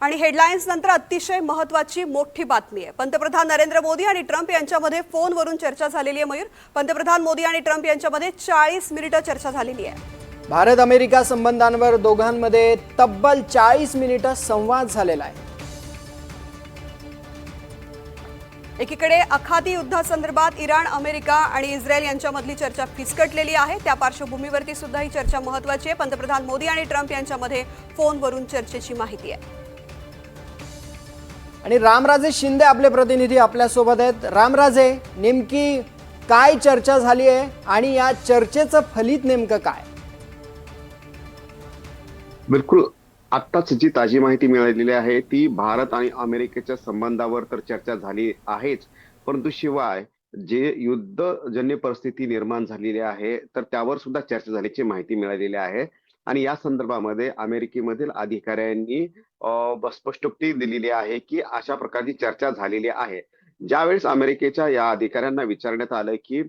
आणि हेडलाईन्स नंतर अतिशय महत्त्वाची मोठी बातमी आहे। पंतप्रधान नरेंद्र मोदी आणि ट्रम्प यांच्यामध्ये फोनवरून चर्चा झालेली आहे। मयूर, पंतप्रधान मोदी आणि ट्रम्प यांच्यामध्ये 40 मिनिटं चर्चा झालेली आहे। भारत अमेरिका संबंधांवर दोघांमध्ये तब्बल 40 मिनिटं संवाद झालेला आहे। एकीकडे अखाती युद्धासंदर्भात इराण, अमेरिका आणि इस्रायल यांच्यामधली चर्चा फिसकटलेली आहे। त्या पार्श्वभूमीवरती सुद्धा ही चर्चा महत्त्वाची आहे। पंतप्रधान मोदी आणि ट्रम्प यांच्यामध्ये फोनवरून चर्चेची माहिती आहे। आणि रामराजे शिंदे आपले प्रतिनिधी आपल्या सोबत आहेत। रामराजे, नेमकी काय चर्चा झाली आहे आणि या चर्चेचं फलित नेमकं काय? बिलकुल, आत्ताच जी ताजी माहिती मिळालेली आहे ती भारत आणि अमेरिकेच्या संबंधावर तर चर्चा झाली आहेच, परंतु शिवाय जे युद्धजन्य परिस्थिती निर्माण झालेली आहे तर त्यावर सुद्धा चर्चा झाल्याची माहिती मिळालेली आहे। आणि या संदर्भामध्ये अमेरिकेमधील अधिकाऱ्यांनी स्पष्टोक्ती दिलेली आहे की अशा प्रकारची चर्चा झालेली आहे। ज्यावेळेस अमेरिकेच्या या अधिकाऱ्यांना विचारण्यात आलं की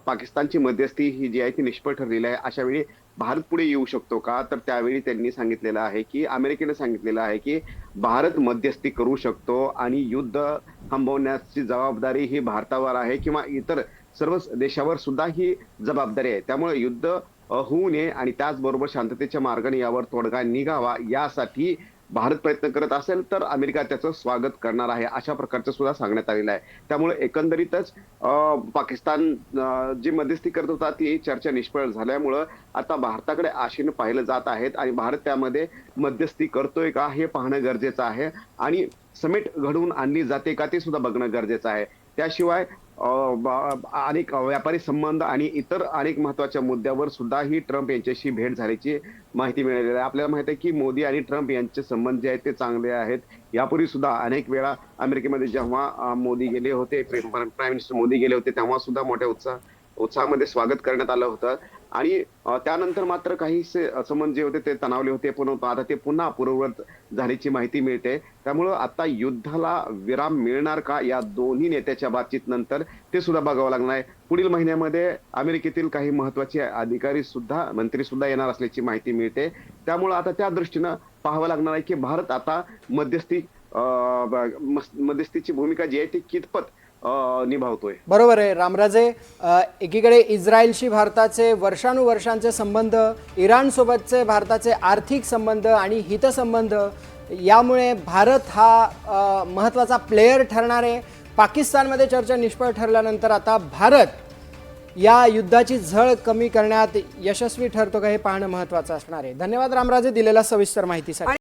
पाकिस्तानची मध्यस्थी ही जी आहे ती निष्फळ ठरलेली आहे, अशा वेळी भारत पुढे येऊ शकतो का? तर त्यावेळी त्यांनी सांगितलेलं आहे की अमेरिकेने सांगितलेलं आहे की भारत मध्यस्थी करू शकतो आणि युद्ध थांबवण्याची जबाबदारी ही भारतावर आहे किंवा इतर सर्व देशावर सुद्धा ही जबाबदारी आहे। त्यामुळे युद्ध होऊ नये आणि त्याचबरोबर शांततेच्या मार्गाने यावर तोडगा निघावा यासाठी भारत प्रयत्न करत असेल तर अमेरिका त्याचं स्वागत करणार आहे, अशा प्रकारचं सुद्धा सांगण्यात आलेलं आहे। त्यामुळे एकंदरीतच पाकिस्तान जी मध्यस्थी करत होता ती चर्चा निष्फळ झाल्यामुळं आता भारताकडे आशेने पाहिलं जात आहेत आणि भारत त्यामध्ये मध्यस्थी करतोय का हे पाहणं गरजेचं आहे आणि समेट घडवून आणली जाते का ते सुद्धा बघणं गरजेचं आहे। त्याशिवाय अनेक व्यापारी संबंध आणि इतर अनेक महत्वाच्या मुद्द्यावर सुद्धा ही ट्रम्प यांच्याशी भेट झाल्याची माहिती मिळालेली आहे। आपल्याला माहिती आहे की मोदी आणि ट्रम्प यांचे संबंध जे आहेत ते चांगले आहेत। यापूर्वी सुद्धा अनेक वेळा अमेरिकेमध्ये जेव्हा मोदी गेले होते, प्राईम मिनिस्टर मोदी गेले होते, तेव्हा सुद्धा मोठ्या उत्साहामध्ये स्वागत करण्यात आलं होतं आणि त्यानंतर मात्र काही संबंध जे होते ते तणावले होते, पण आता ते पुन्हा पूर्ववत झाल्याची माहिती मिळते। त्यामुळं आता युद्धाला विराम मिळणार का या दोन्ही नेत्याच्या बातचीत नंतर ते सुद्धा बघावं लागणार आहे। पुढील महिन्यामध्ये अमेरिकेतील काही महत्वाचे अधिकारी सुद्धा, मंत्री सुद्धा येणार असल्याची माहिती मिळते। त्यामुळे आता त्या दृष्टीनं पाहावं लागणार आहे की भारत आता मध्यस्थीची भूमिका जी आहे ती कितपत निभावतोय। बरोबर आहे रामराजे, एकीकडे इस्रायलशी भारताचे वर्षानुवर्षांचे संबंध, इराण सोबतचे भारताचे आर्थिक संबंध आणि हितसंबंध, यामुळे भारत हा महत्त्वाचा प्लेयर ठरणार आहे। पाकिस्तानमध्ये चर्चा निष्फळ ठरल्यानंतर आता भारत या युद्धाची झळ कमी करण्यात यशस्वी ठरतो का हे पाहणं महत्त्वाचं असणार आहे। धन्यवाद रामराजे दिलेल्या सविस्तर माहितीसाठी।